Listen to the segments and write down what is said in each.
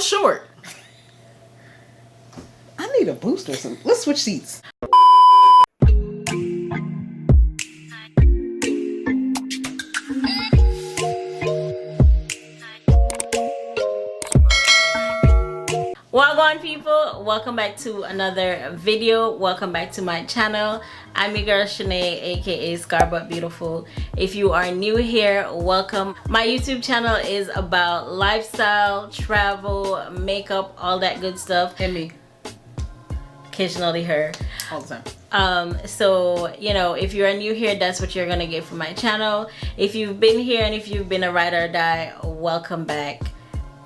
so short. I need a boost or something. Let's switch seats. Wagwan people, welcome back to another video. Welcome back to my channel. I'm your girl Shanae, aka Scar But Beautiful. If you are new here, welcome. My YouTube channel is about lifestyle, travel, makeup, all that good stuff. And me. Occasionally her. All the time. So you know, if you are new here, that's what you're gonna get from my channel. If you've been here and if you've been a ride or die, welcome back,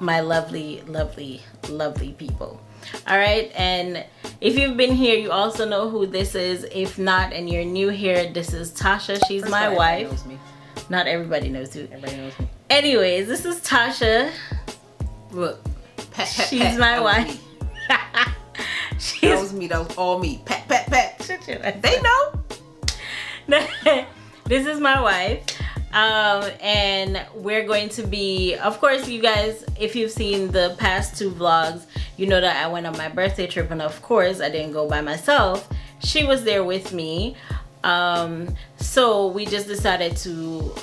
my lovely people. All right, and if you've been here, you also know who this is. If not and you're new here, this is Tasha. She's my wife. Knows me. Not everybody knows who. Everybody knows me. Anyways, this is Tasha. Look, She's my wife. That was me. That was all me. Pat, pat, pat. They know. This is my wife. And we're going to be, of course, you guys, if you've seen the past two vlogs, you know that I went on my birthday trip, and of course I didn't go by myself. She was there with me. So we just decided to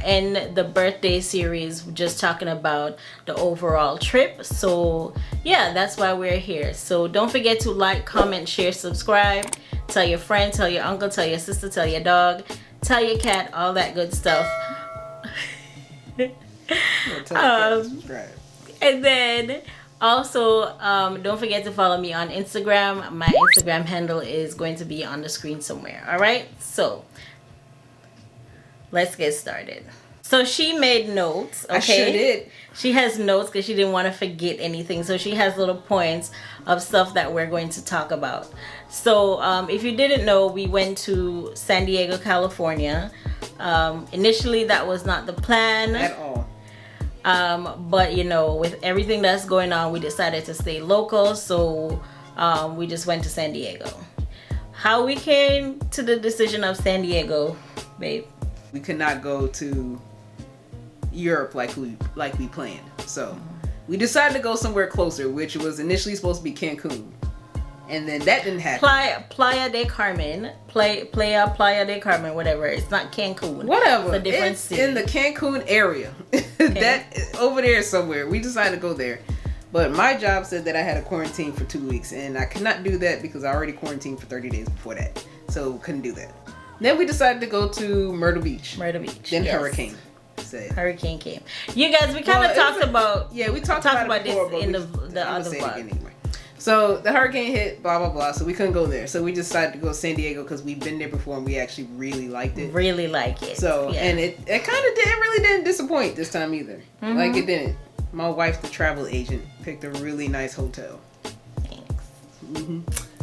end the birthday series just talking about the overall trip. So yeah, that's why we're here. So don't forget to like, comment, share, subscribe, tell your friend, tell your uncle, tell your sister, tell your dog, tell your cat, all that good stuff. And then also don't forget to follow me on Instagram. My Instagram handle is going to be on the screen somewhere. All right, so let's get started. So she made notes. Okay, I sure did. She has notes because she didn't want to forget anything. So she has little points of stuff that we're going to talk about. So if you didn't know, we went to San Diego, California. Initially, that was not the plan At all. But you know, with everything that's going on, we decided to stay local. So we just went to San Diego. How we came to the decision of San Diego, babe? We could not go to Europe like we planned, so we decided to go somewhere closer, which was initially supposed to be Cancun, and then that didn't happen. Playa del Carmen, Playa del Carmen, whatever. It's not Cancun. Whatever. It's a different city. In the Cancun area. Okay. That over there somewhere. We decided to go there, but my job said that I had to quarantine for 2 weeks, and I could not do that because I already quarantined for 30 days before that, so couldn't do that. Then we decided to go to Myrtle Beach. Myrtle Beach. Then yes. Hurricane. Said. Hurricane came. You guys, we kind of talked about. Yeah, we talked about before, this in the other vlog. Anyway. So the hurricane hit, blah blah blah. So we couldn't go there. So we decided to go to San Diego because we've been there before and we actually really liked it. Really like it. So yeah. and it kind of didn't disappoint this time either. Like it didn't. My wife, the travel agent, picked a really nice hotel. Thanks.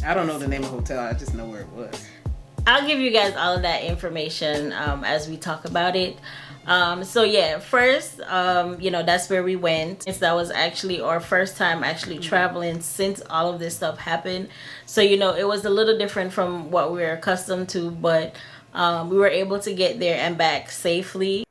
I don't know the name of the hotel. I just know where it was. I'll give you guys all of that information as we talk about it. So yeah, first, you know, that's where we went. That was actually our first time actually traveling since all of this stuff happened. So, you know, it was a little different from what we were accustomed to, but we were able to get there and back safely.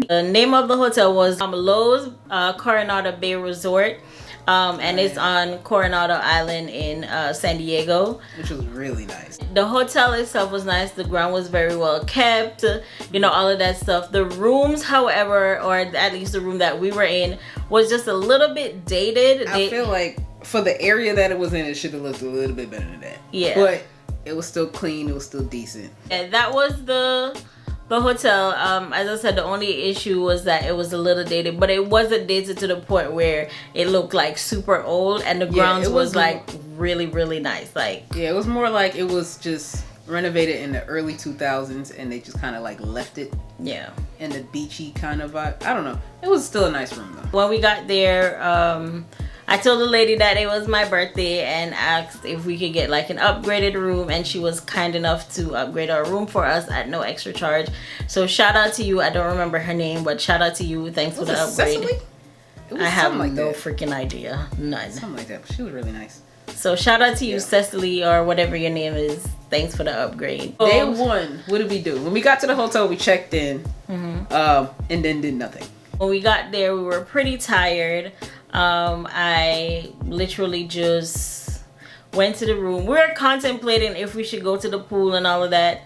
The name of the hotel was Lowe's Coronado Bay Resort. And it's on Coronado Island in San Diego, which was really nice. The hotel itself was nice. The ground was very well kept, you know, all of that stuff. The rooms, however, or at least the room that we were in, was just a little bit dated. I feel like for the area that it was in, it should have looked a little bit better than that. Yeah, but it was still clean. It was still decent. And that was the hotel. As I said, the only issue was that it was a little dated, but it wasn't dated to the point where it looked like super old, and the grounds was like really nice. Like, yeah, it was more like it was just renovated in the early 2000s and they just kind of like left it in the beachy kind of vibe. I don't know, it was still a nice room though. When we got there, I told the lady that it was my birthday and asked if we could get like an upgraded room, and she was kind enough to upgrade our room for us at no extra charge. So shout out to you. I don't remember her name, but shout out to you. Thanks for the upgrade. Cecily? I have no freaking idea. None. Something like that, but she was really nice. So shout out to you, Cecily, or whatever your name is. Thanks for the upgrade. Day one, what did we do? When we got to the hotel, we checked in, and then did nothing. When we got there, we were pretty tired. I literally just went to the room. We were contemplating if we should go to the pool and all of that.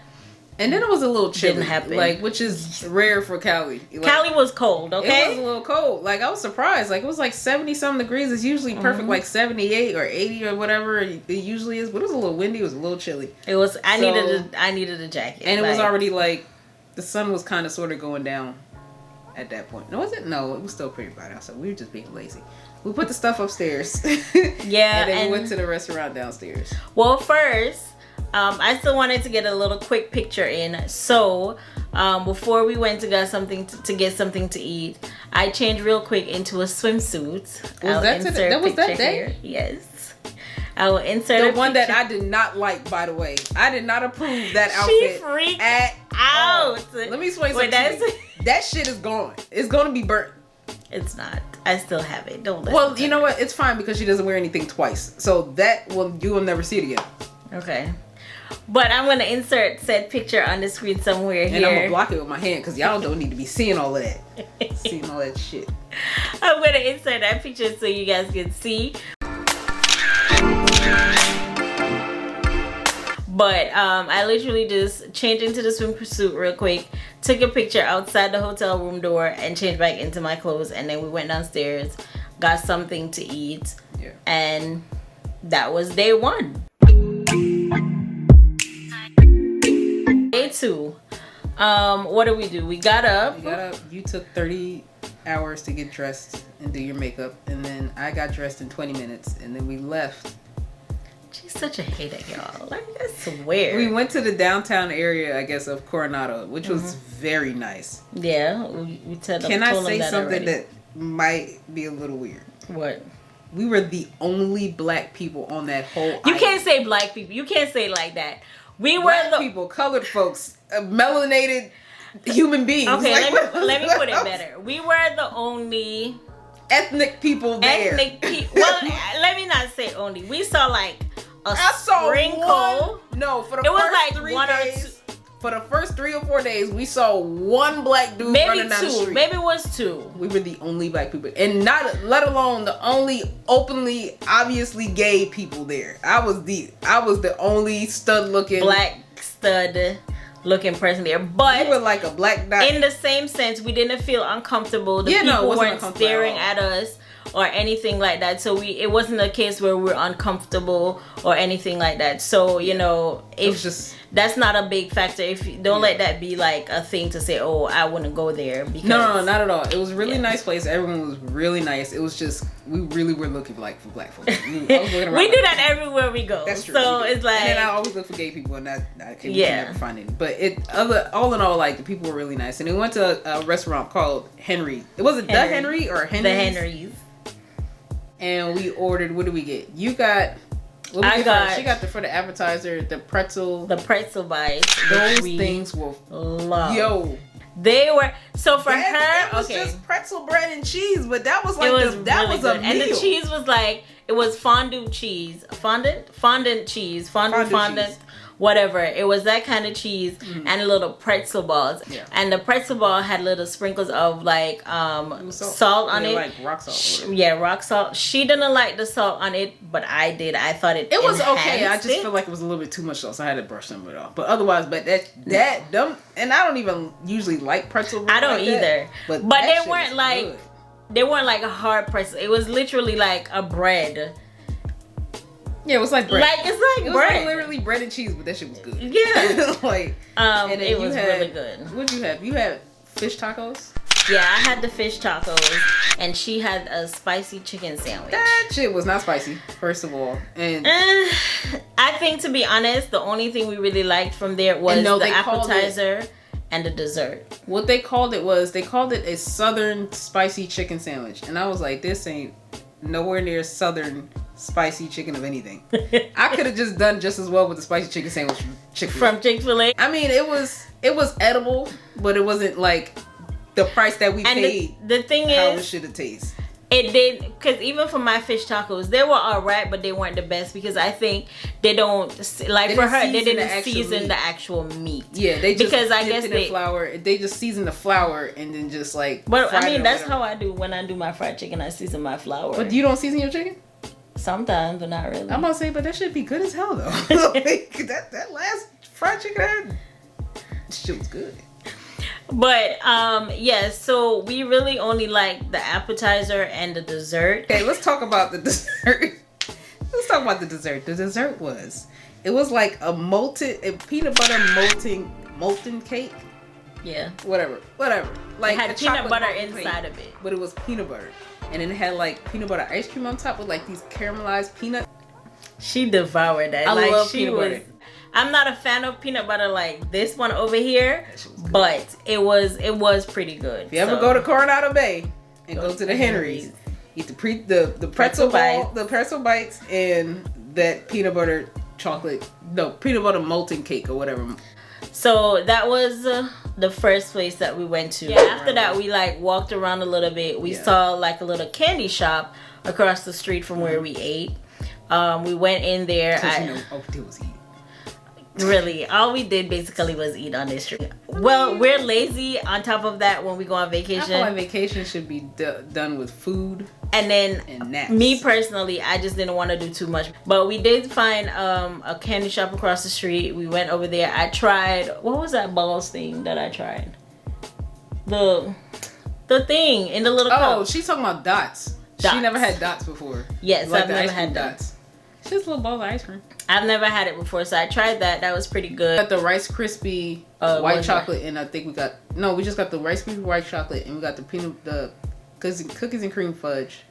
And then it was a little chilly. Didn't happen. Like, which is rare for Cali. Like, Cali was cold, okay? It was a little cold. Like, I was surprised. Like, it was like 70-something degrees. It's usually perfect, like 78 or 80 or whatever it usually is. But it was a little windy. It was a little chilly. It was. I needed a jacket. And it was already like, the sun was kind of sort of going down at that point. No, was it? No, it was still pretty bright outside. We were just being lazy. We put the stuff upstairs. Yeah. And then we went to the restaurant downstairs. Well, first, I still wanted to get a little quick picture in. So, before we went to get something to eat, I changed real quick into a swimsuit. Was that day? Here. Yes. I will insert the one that I did not like, by the way. I did not approve that outfit. She freaked out. All. Let me explain something to you. That shit is gone. It's going to be burnt. It's not. I still have it. Don't listen. Well, you know what? It's fine because she doesn't wear anything twice. So you will never see it again. Okay. But I'm going to insert said picture on the screen somewhere here. And I'm going to block it with my hand because y'all don't need to be seeing all of that. Seeing all that shit. I'm going to insert that picture so you guys can see. But I literally just changed into the swimsuit real quick, took a picture outside the hotel room door, and changed back into my clothes. And then we went downstairs, got something to eat, and that was day one. Day two, what did we do? We got up. You took 30 hours to get dressed and do your makeup, and then I got dressed in 20 minutes, and then we left. She's such a hater, y'all. Like, I swear. We went to the downtown area, I guess, of Coronado, which was very nice. Yeah, we told them. Can I say something that might be a little weird? What? We were the only black people on that whole island. You can't say black people. You can't say it like that. We black were the people, colored folks, melanated human beings. Okay, like, let me put it better. We were the only ethnic people there. Ethnic people. Well, let me not say only. We saw like a sprinkle. No, for the first 3 days. For the first 3 or 4 days, we saw one black dude running down the street. Maybe it was 2. We were the only black people, and not let alone the only openly, obviously gay people there. I was the only stud looking person there, but we were like a black dot. In the same sense, we didn't feel uncomfortable. The people weren't staring at us or anything like that. So it wasn't a case where we were uncomfortable or anything like that. So you know, that's not a big factor. If you don't let that be like a thing to say, oh, I wouldn't go there. Because no, not at all. It was a really nice place. Everyone was really nice. It was just we really were looking like for black folks. We do that everywhere we go. That's true. So it's like, and then I always look for gay people, and we can never find any. But all in all, like the people were really nice. And we went to a restaurant called Henry. Was it the Henry or Henry's? The Henry's. And we ordered. What did we get? You got. She got for the appetizer, the pretzel bites. Those things were they were so for her. It was just pretzel bread and cheese, but that was like that was a meal. And the cheese was like it was fondant cheese, fondant cheese, whatever. It was that kind of cheese and little pretzel balls. Yeah. And the pretzel ball had little sprinkles of like salt on it. Like rock salt. Rock salt. She didn't like the salt on it, but I did. I thought it was okay. I just feel like it was a little bit too much salt, so I had to brush some of it off. But otherwise, them, and I don't even usually like pretzel. I don't either. But they weren't like good. They weren't like a hard pretzel. It was literally like a bread. Yeah, it was like bread. It was like literally bread and cheese, but that shit was good. Yeah. And then it was really good. What'd you have? You had fish tacos? Yeah, I had the fish tacos, and she had a spicy chicken sandwich. That shit was not spicy, first of all. And I think, to be honest, the only thing we really liked from there was the appetizer and the dessert. What they called it a southern spicy chicken sandwich. And I was like, this ain't nowhere near southern spicy chicken of anything. I could have just done just as well with the spicy chicken sandwich from Chick-fil-A. I mean, it was edible, but it wasn't like the price that we paid. The thing how is, it should have tasted. It did, because even for my fish tacos, they were alright, but they weren't the best because I think they don't like They for didn't her. They season didn't the season meat. the actual meat. Yeah, they just because I dipped guess it in flour. They just season the flour and then just like. But I fried it mean, or that's whatever. how I do when I do my fried chicken. I season my flour. But you don't season your chicken? Sometimes, but not really. I'm about to say, but that should be good as hell though. Like, that last fried chicken I had, shit was good. But yeah, so we really only like the appetizer and the dessert. Okay, let's talk about the dessert. Let's talk about the dessert. The dessert was like a peanut butter molten cake. Yeah. Whatever. Like It had a peanut chocolate butter molten inside cake, of it. but it was peanut butter, and then it had like peanut butter ice cream on top with like these caramelized peanuts. She devoured that. I like, love she peanut was, butter. I'm not a fan of peanut butter like this one over here, That shit was good. but it was pretty good. If you ever go to Coronado Bay and go to the Henry's, eat the pretzel ball, the pretzel bites, and that peanut butter molten cake or whatever. So that was the first place that we went to. Yeah, after that we like walked around a little bit. We saw like a little candy shop across the street from where we ate. We went in there. All we did was eat. Really, all we did basically was eat on this street. Well, we're lazy on top of that when we go on I vacation. feel like vacation should be done with food And then and naps. me personally, I just didn't want to do too much. But we did find a candy shop across the street. We went over there. I tried, what was that balls thing that I tried? The thing in the little Oh, cup. she's talking about dots. She Dots. never had dots before. Yes, Like I've the never ice cream had that. dots. It's just a little ball of ice cream. I've never had it before, so I tried that. That was pretty good. Got the Rice Krispie white what? chocolate, and I think we just got the Rice Krispie white chocolate, and we got the cookies and cream fudge.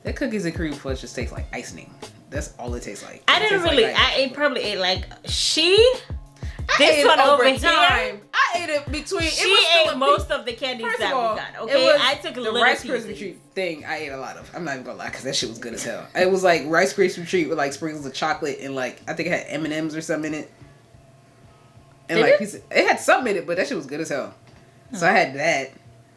That cookies and cream fudge just tastes like icing. That's all it tastes like. I didn't really. Probably ate like this one over here. I ate it between. She ate most of the candies that we got. Okay, I took a little Rice pieces. Krispie treat thing. I ate a lot of. I'm not even gonna lie, because that shit was good as hell. It was like Rice Krispie treat with like sprinkles of chocolate and like I think it had M&Ms or something in it. And Did like it? it had something in it, but that shit was good as hell. So I had that,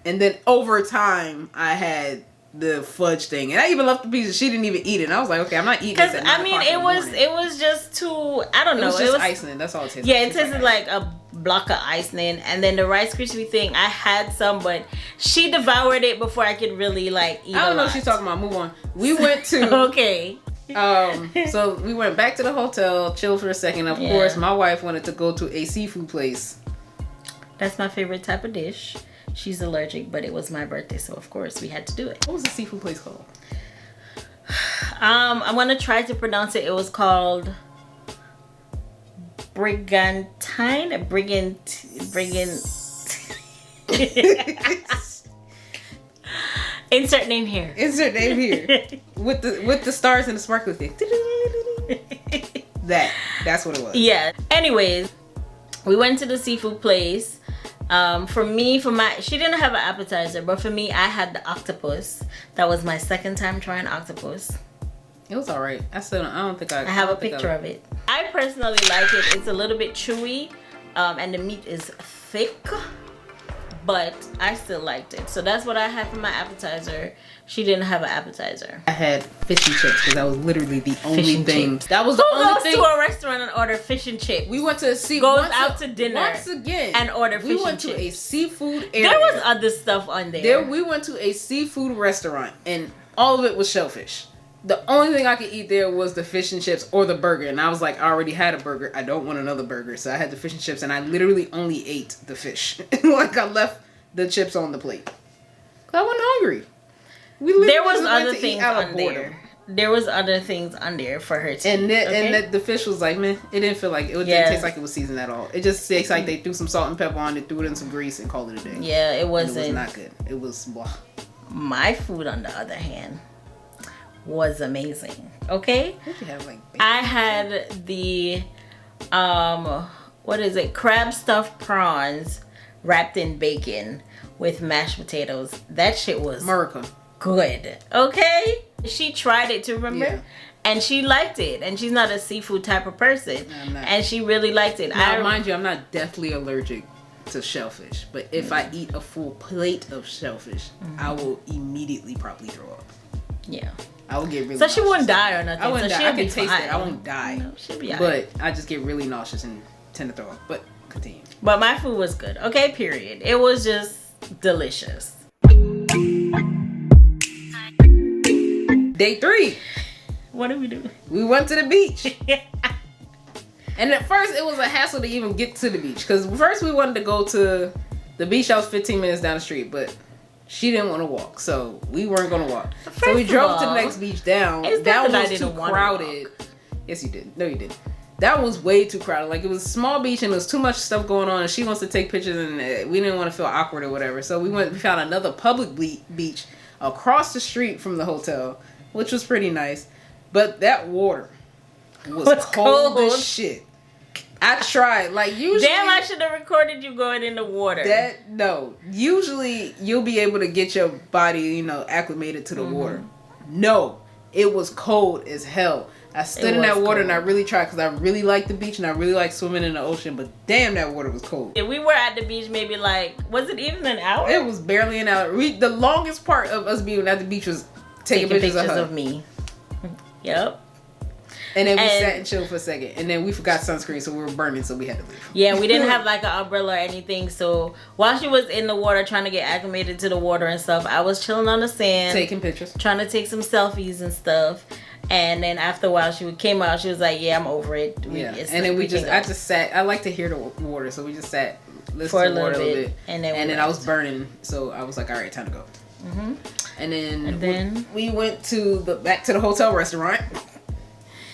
and then over time I had the fudge thing, and I even left the piece. She didn't even eat it. And I was like, okay, I'm not eating this. Because At I 9 mean, o'clock in the morning. it was just too. I don't It know. was just icing. That's all it tasted. Yeah, like. it tasted like a block of icing, and then the Rice Krispie thing. I had some, but she devoured it before I could really like eat. I don't know lot. what she's talking about. Move on. We went to Okay. so we went back to the hotel, chilled for a second. Of course, my wife wanted to go to a seafood place. That's my favorite type of dish. She's allergic, but it was my birthday, so of course we had to do it. What was the seafood place called? I'm gonna try to pronounce it. It was called Brigantine. Insert name here. Insert name here. with the stars and the sparkly thing. That's what it was. Yeah. Anyways, we went to the seafood place. She didn't have an appetizer, but for me, I had the octopus. That was my second time trying octopus. It was alright. I have a picture of it. I personally like it. It's a little bit chewy, and the meat is thick, but I still liked it. So that's what I had for my appetizer. She didn't have an appetizer. I had fish and chips because that was literally the only and thing. chips. That was the Who only goes thing. to a restaurant and order fish and chips? We went to out to dinner once again and order fish We and went to chips. a seafood area. There was other stuff on there. We went to a seafood restaurant and all of it was shellfish. The only thing I could eat there was the fish and chips or the burger, and I was like, I already had a burger. I don't want another burger, so I had the fish and chips, and I literally only ate the fish. Like I left the chips on the plate. 'Cause I wasn't hungry. There was other things on there. There was other things on there for her to eat. And the fish was like, man, it didn't feel like it didn't taste like it was seasoned at all. It just tastes like they threw some salt and pepper on it, threw it in some grease, and called it a day. Yeah, it wasn't. And it was not good. It was blah. My food, on the other hand, was amazing. Okay, What you have, like bacon? I had the crab stuffed prawns wrapped in bacon with mashed potatoes. That shit was America. good. Okay, she tried it too, remember? Yeah. And she liked it, and she's not a seafood type of person, No, I'm not. and she really liked it. Now, mind you, I'm not deathly allergic to shellfish. But if I eat a full plate of shellfish, I will immediately probably throw up. Yeah. I will get really So she nauseous. wouldn't die or nothing. I wouldn't so die. I can taste it. I won't die. No, she'll be all but right. I just get really nauseous and tend to throw up. But continue. But my food was good. Okay, period. It was just delicious. Day 3. What did we do? We went to the beach. And at first it was a hassle to even get to the beach. Because first we wanted to go to the beach that was 15 minutes down the street. But she didn't want to walk. So we weren't going to walk. So we drove to the next beach down. That was too crowded. Yes, you did. No, you didn't. That was way too crowded. Like, it was a small beach and there was too much stuff going on. And she wants to take pictures and we didn't want to feel awkward or whatever. So we found another public beach across the street from the hotel, which was pretty nice. But that water was cold as shit. I tried. Like, usually... Damn, I should have recorded you going in the water. No. Usually, you'll be able to get your body, you know, acclimated to the water. No. It was cold as hell. I stood in that water and I really tried because I really like the beach and I really like swimming in the ocean. But damn, that water was cold. Yeah, we were at the beach maybe like... Was it even an hour? It was barely an hour. The longest part of us being at the beach was taking pictures of her. me. Yep. And then we sat and chilled for a second. And then we forgot sunscreen, so we were burning, so we had to leave. Yeah, we didn't have like an umbrella or anything. So while she was in the water trying to get acclimated to the water and stuff, I was chilling on the sand. Taking pictures. Trying to take some selfies and stuff. And then after a while, she came out. She was like, yeah, I'm over it. And then I just sat. I like to hear the water, so we just sat, listened for to the water a little bit. And then I was burning, so I was like, all right, time to go. And then we went back to the hotel restaurant.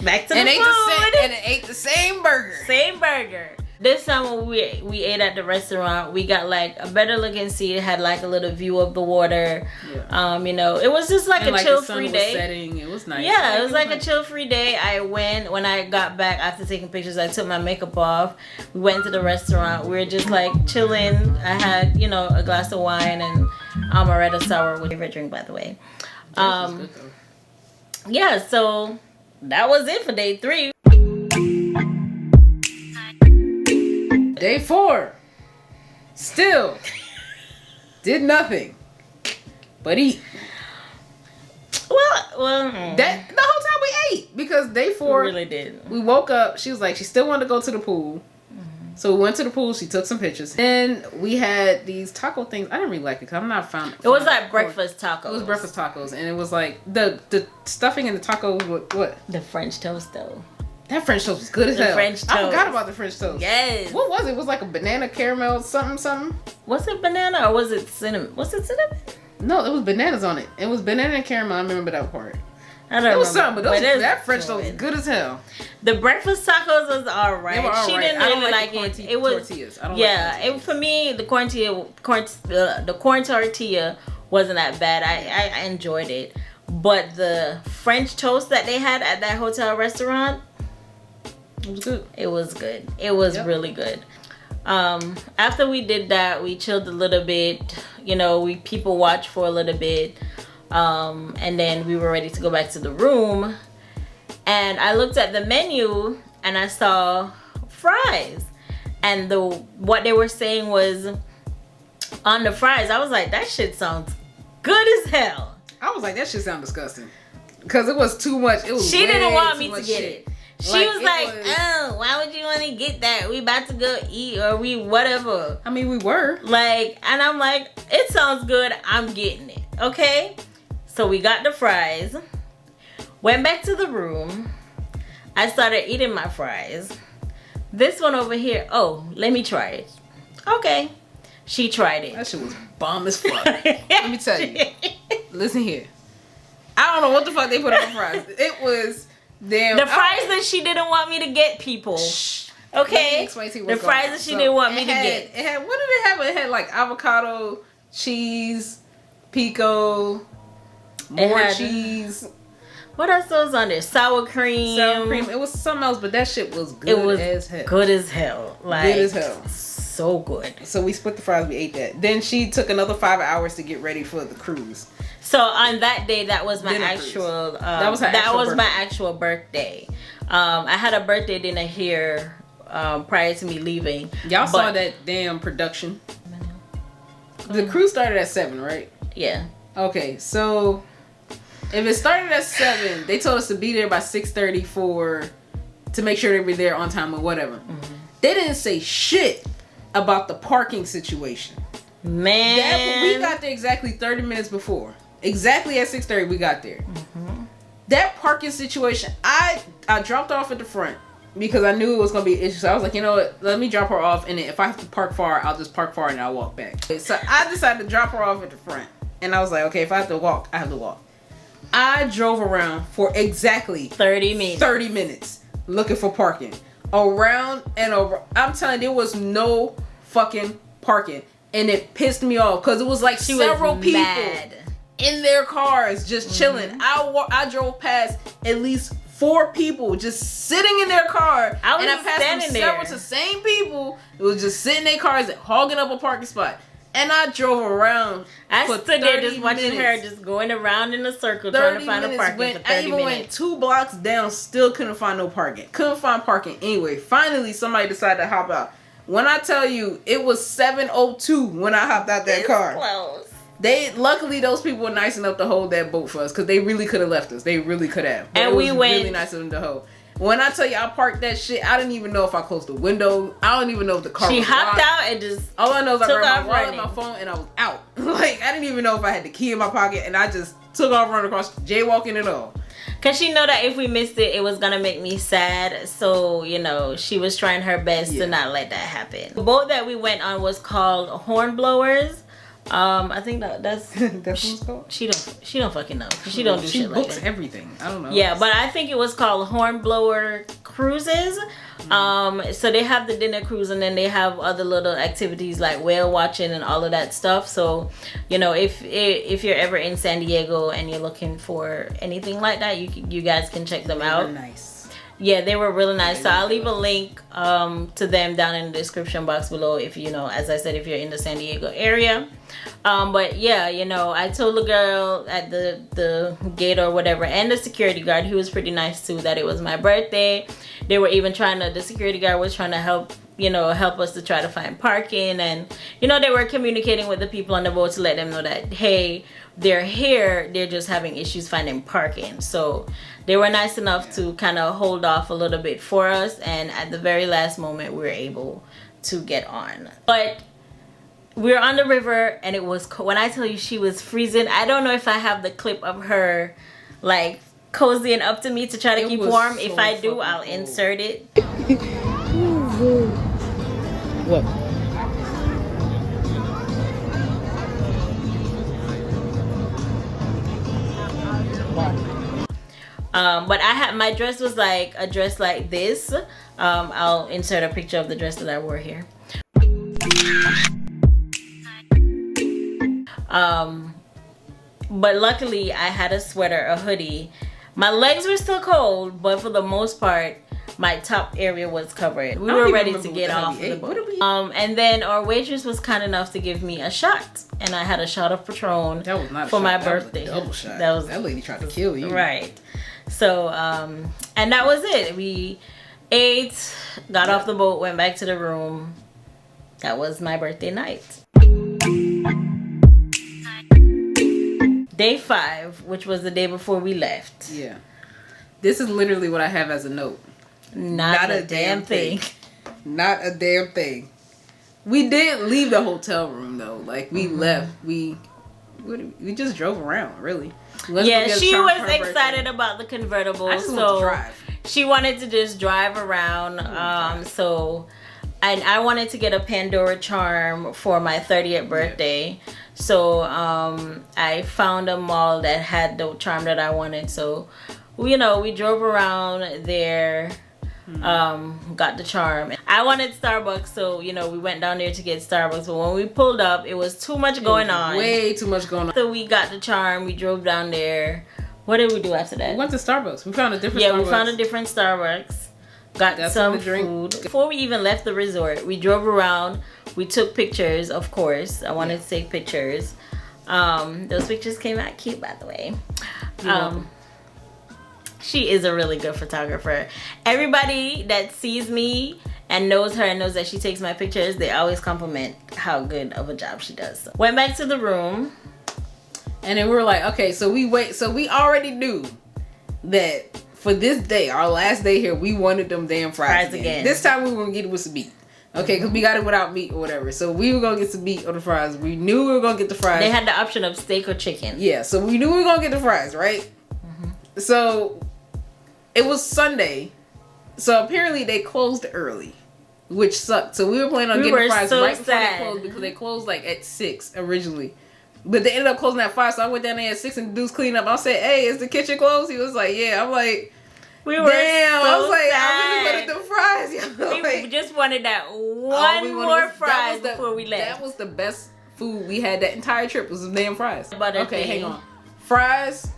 Back to the food. And ate the same burger. Same burger. This time when we ate at the restaurant, we got like a better looking seat. It had like a little view of the water. Yeah. You know, it was just like a chill free day. Setting. It was nice. Yeah, it was like a chill free day. When I got back after taking pictures, I took my makeup off. We went to the restaurant. We were just like chilling. I had, you know, a glass of wine and amaretto sour, which is my favorite drink, by the way. Yeah, so that was it for day 3. Day 4. Still did nothing but eat. Well, that the whole time we ate because day 4 we really did. We woke up. She was like, she still wanted to go to the pool. So we went to the pool. She took some pictures. Then we had these taco things. I didn't really like it because I'm not found. It was like breakfast tacos. It was breakfast tacos, and it was like the stuffing in the taco. What? The French toast though. That French toast was good as hell. French toast. I forgot about the French toast. Yes. What was it? It was like a banana caramel something. Was it banana or was it cinnamon? Was it cinnamon? No, it was bananas on it. It was banana and caramel. I remember that part. I don't know. It was something, but that French toast was good as hell. The breakfast tacos was alright. She didn't really like it. It was tortillas. I don't like tortillas. For me, the corn tortilla wasn't that bad. I enjoyed it, but the French toast that they had at that hotel restaurant, it was good. It was good. It was really good. After we did that, we chilled a little bit. You know, we people watched for a little bit. And then we were ready to go back to the room, and I looked at the menu and I saw fries, and what they were saying was on the fries. I was like, that shit sounds good as hell. I was like, that shit sounds disgusting because it was too much. It was. She didn't want me to get it. She was like, oh, why would you want to get that? We about to go eat or we whatever. I mean, we were like, and I'm like, it sounds good. I'm getting it. Okay. So we got the fries, went back to the room. I started eating my fries. This one over here, oh, let me try it. Okay. She tried it. That shit was bomb as fuck. Let me tell you. Listen here. I don't know what the fuck they put on the fries. It was damn. The fries that she didn't want me to get, people. Shh. Okay. The fries that she didn't want me to get. It had, what did it have? It had like avocado, cheese, pico, more cheese. What else was on there? Sour cream. It was something else, but that shit was good as hell. Good as hell. Like, good as hell. So good. So we split the fries. We ate that. Then she took another 5 hours to get ready for the cruise. So on that day, that was my actual. That was my actual birthday. I had a birthday dinner here prior to me leaving. Y'all saw that damn production. The crew started at 7, right? Yeah. Okay, so if it started at 7, they told us to be there by 6:30 to make sure they were there on time or whatever. They didn't say shit about the parking situation. Man, we got there exactly 30 minutes before. Exactly at 6:30 we got there. That parking situation, I dropped off at the front because I knew it was gonna be an issue. So I was like, you know what? Let me drop her off, and then if I have to park far, I'll just park far and I'll walk back. So I decided to drop her off at the front, and I was like, okay, if I have to walk, I have to walk. I drove around for exactly 30 minutes. 30 minutes looking for parking. Around and over. I'm telling you, there was no fucking parking. And it pissed me off because it was like several people in their cars just chilling. I drove past at least 4 people just sitting in their car. I passed several to same people. It was just sitting in their cars and hogging up a parking spot. And I drove around. I stood there just watching her just going around in a circle trying to find a parking for 30 minutes. I even went 2 blocks down, still couldn't find no parking. Couldn't find parking anyway. Finally, somebody decided to hop out. When I tell you, it was 7:02 when I hopped out that car. Close. Luckily, those people were nice enough to hold that boat for us because they really could have left us. They really could have. But and we went. Really nice of them to hold. When I tell you I parked that shit, I didn't even know if I closed the window. I don't even know if the car was locked. She hopped out and just all I know is I grabbed my wallet, my phone, and I was out. Like, I didn't even know if I had the key in my pocket, and I just took off running across, jaywalking and all. Cause she know that if we missed it, it was gonna make me sad. So, you know, she was trying her best to not let that happen. The boat that we went on was called Hornblowers. I think that's what it's called. She don't fucking know. She don't do shit like that. She books everything. I don't know. Yeah, but I think it was called Hornblower Cruises. So they have the dinner cruise, and then they have other little activities like whale watching and all of that stuff. So, you know, if you're ever in San Diego and you're looking for anything like that, you guys can check them out. Nice. Yeah, they were really nice. So I'll leave a link to them down in the description box below if you know, as I said, if you're in the San Diego area. But yeah, you know, I told the girl at the gate or whatever, and the security guard, he was pretty nice too, that it was my birthday. They were even the security guard was trying to help us to try to find parking, and you know, they were communicating with the people on the boat to let them know that, hey, they're here, they're just having issues finding parking. So they were nice enough to kind of hold off a little bit for us, and at the very last moment we were able to get on. But we were on the river, and it was when I tell you she was freezing. I don't know if I have the clip of her like cozying up to me to try to keep warm. So if I do, I'll insert it. What? But I had, my dress was like a dress like this. I'll insert a picture of the dress that I wore here. But luckily I had a sweater, a hoodie. My legs were still cold, but for the most part my top area was covered. We were ready to get off the boat. And then our waitress was kind enough to give me a shot, and I had a shot of Patron for my birthday. That was a double shot. That lady tried to kill you. Right. So and that was it. We ate, got off the boat, went back to the room. That was my birthday night. Day 5, which was the day before we left. Yeah. This is literally what I have as a note. Not a damn thing. Not a damn thing. We didn't leave the hotel room though. Like we left. We just drove around, really. Yeah, she was excited about the convertible. I just wanted to drive. She wanted to just drive around. So I wanted to get a Pandora charm for my 30th birthday. Yeah. So I found a mall that had the charm that I wanted. So we drove around there, got the charm. I wanted Starbucks, so we went down there to get Starbucks. But when we pulled up, it was too much going on. Way too much going on. So we got the charm. We drove down there. What did we do after that? We went to Starbucks. We found a different Starbucks. Yeah, we found a different Starbucks. Got some food. Before we even left the resort, we drove around. We took pictures, of course. I wanted to take pictures. Those pictures came out cute, by the way. She is a really good photographer. Everybody that sees me and knows her and knows that she takes my pictures, they always compliment how good of a job she does. So, went back to the room. And then we were like, okay, so we already knew that for this day, our last day here, we wanted them damn fries again. This time we were going to get it with some meat. Okay, because we got it without meat or whatever. So we were going to get some meat on the fries. We knew we were going to get the fries. They had the option of steak or chicken. Yeah, so we knew we were going to get the fries, right? So it was Sunday. So apparently they closed early, which sucked. So we were planning on getting fries right before they closed, because they closed like at 6 originally. But they ended up closing at 5, so I went down there at 6 and the dude's cleaning up. I said, hey, is the kitchen closed? He was like, yeah. I'm like, we were damn. So I was like, I'm gonna go to the fries. We just wanted that one more fries before we left. That was the best food we had that entire trip, was the damn fries. Butter okay, thing. hang on. Fries,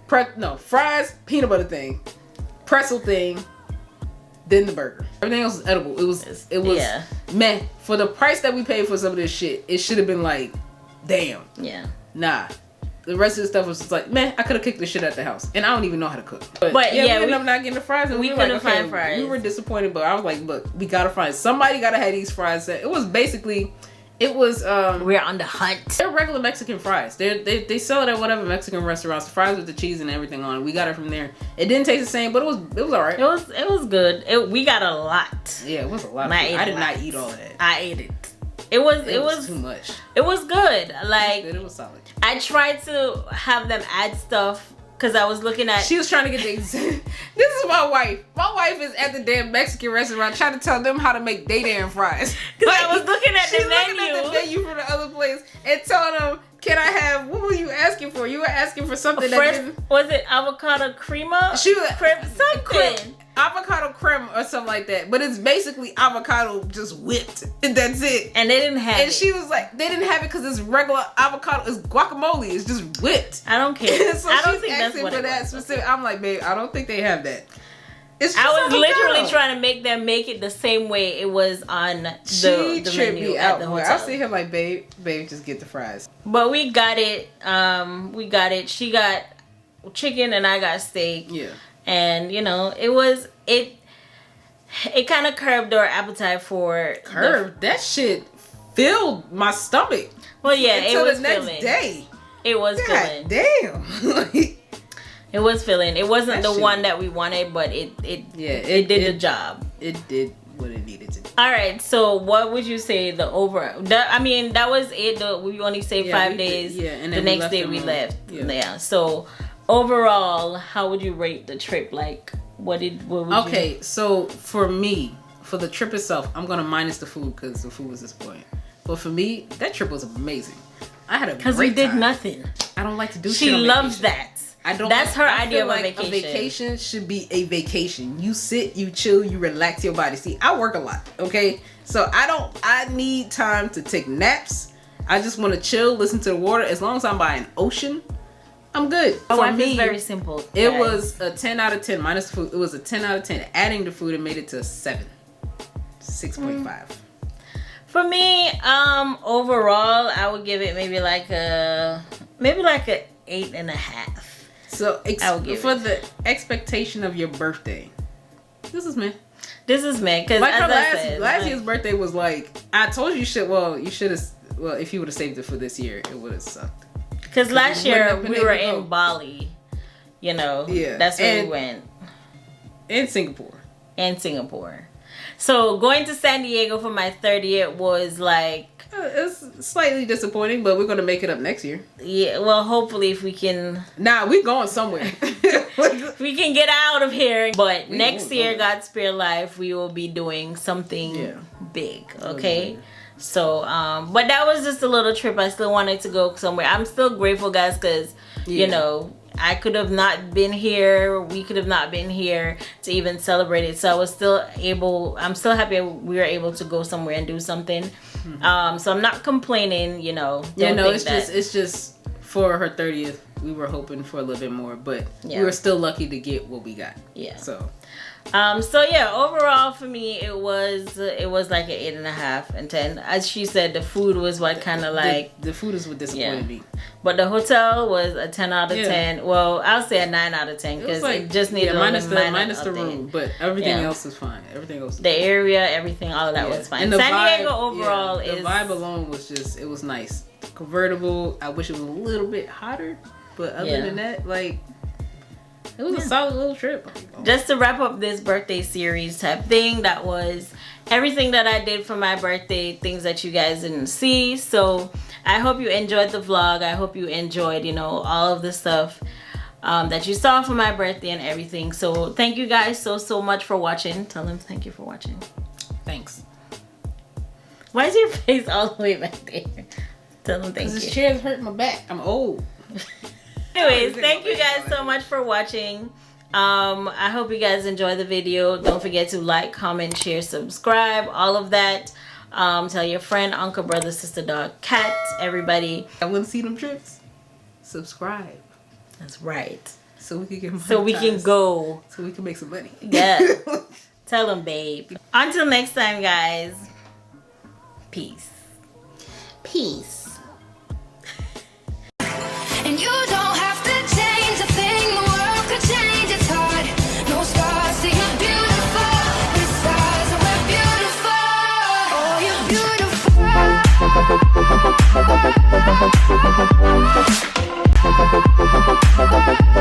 fries, peanut butter thing, pretzel thing, then the burger. Everything else was edible. It was yeah. meh. For the price that we paid for some of this shit, it should have been like, damn. Yeah. Nah. The rest of the stuff was just like, man, I could have cooked this shit at the house. And I don't even know how to cook. But yeah, we ended up not getting the fries. And we couldn't find fries. We were disappointed, but I was like, look, we gotta find somebody gotta have these fries. It was we're on the hunt. They're regular Mexican fries. They sell it at whatever Mexican restaurants. Fries with the cheese and everything on it. We got it from there. It didn't taste the same, but it was alright. It was good. We got a lot. Yeah, it was a lot. I did not eat all of that. I ate it. It was too much. It was good. Like it was solid. I tried to have them add stuff because I was looking at. She was trying to get the. This is my wife. My wife is at the damn Mexican restaurant trying to tell them how to make they damn fries. Because I was looking at the menu. Looking at the menu from the other place and telling them, "Can I have? What were you asking for? You were asking for something was it avocado crema? She was something." Avocado creme or something like that, but it's basically avocado just whipped, and that's it. And they didn't have it. And she was like, they didn't have it because it's regular avocado, it's guacamole, it's just whipped. I don't care. So I don't think that's what for that specific. I'm like, babe, I don't think they have that. It's just I was avocado. Literally trying to make them make it the same way it was on the menu at the hotel. I see her like, babe, just get the fries. But we got it. She got chicken and I got steak. Yeah. And you know, it kind of curbed our appetite for that shit filled my stomach. Well, yeah, until it was the next filling. day. It was filling. Damn. It was filling. It wasn't the one that we wanted, but it did the job. It did what it needed to do. All right, so what would you say that was it. We only stayed 5 days. And the next day we left. Yeah. So overall, how would you rate the trip? Like, what would you? So for me, for the trip itself, I'm gonna minus the food because the food was disappointing. But for me, that trip was amazing. I had a great time. Because we did nothing. I don't like to do. She loves that. That's her idea of a vacation. A vacation should be a vacation. You sit, you chill, you relax your body. See, I work a lot. Okay, so I need time to take naps. I just want to chill, listen to the water. As long as I'm by an ocean, I'm good. For me, it's very simple. It was a 10 out of 10 minus the food. It was a 10 out of 10. Adding the food, it made it to 7, 6.5. For me, overall, I would give it maybe like a 8.5. So for the expectation of your birthday, this is me. This is me because like last year's birthday was like, I told you if you would have saved it for this year, it would have sucked. Because last year we were in Bali, you know. Yeah, that's where we went. And Singapore. So going to San Diego for my 30th was like. It's slightly disappointing, but we're gonna make it up next year. Yeah, well, hopefully if we can. Nah, we're going somewhere. We can get out of here. But next year, God spare life, we will be doing something big. Okay. So, but that was just a little trip. I still wanted to go somewhere. I'm still grateful, guys, because you know. I could have not been here. We could have not been here to even celebrate it. So I was still I'm still happy we were able to go somewhere and do something. Mm-hmm. So I'm not complaining, you know. It's just for her 30th. We were hoping for a little bit more, but we were still lucky to get what we got. Yeah. So, So yeah, overall for me it was like an 8.5 and 10. As she said, the food was what kind of like the food is what disappointed me. But the hotel was a 10 out of 10. Well, I'll say a 9 out of 10 because it just needed minus the room, but everything else is fine. Everything else. The area, everything, all of that was fine. And San Diego overall the vibe alone was just, it was nice. Convertible. I wish it was a little bit hotter, but other than that, like, it was a solid little trip. Just to wrap up this birthday series type thing, that was everything that I did for my birthday, things that you guys didn't see. So I hope you enjoyed the vlog. I hope you enjoyed, you know, all of the stuff that you saw for my birthday and everything. So thank you guys so much for watching. Tell them thank you for watching. Thanks. Why is your face all the way back there? Tell them thank you. This chair is hurting my back. I'm old. Anyways, thank you guys so much for watching. I hope you guys enjoy the video. Don't forget to like, comment, share, subscribe, all of that. Tell your friend, uncle, brother, sister, dog, cat, everybody. I want to see them trips. Subscribe. That's right. So we can get monetized. So we can go. So we can make some money. Yeah. Tell them, babe. Until next time, guys. Peace. Peace. And you don't have to change a thing, the world could change, it's hard. No scars, see you're beautiful. With stars, and we're beautiful. Oh, you're beautiful.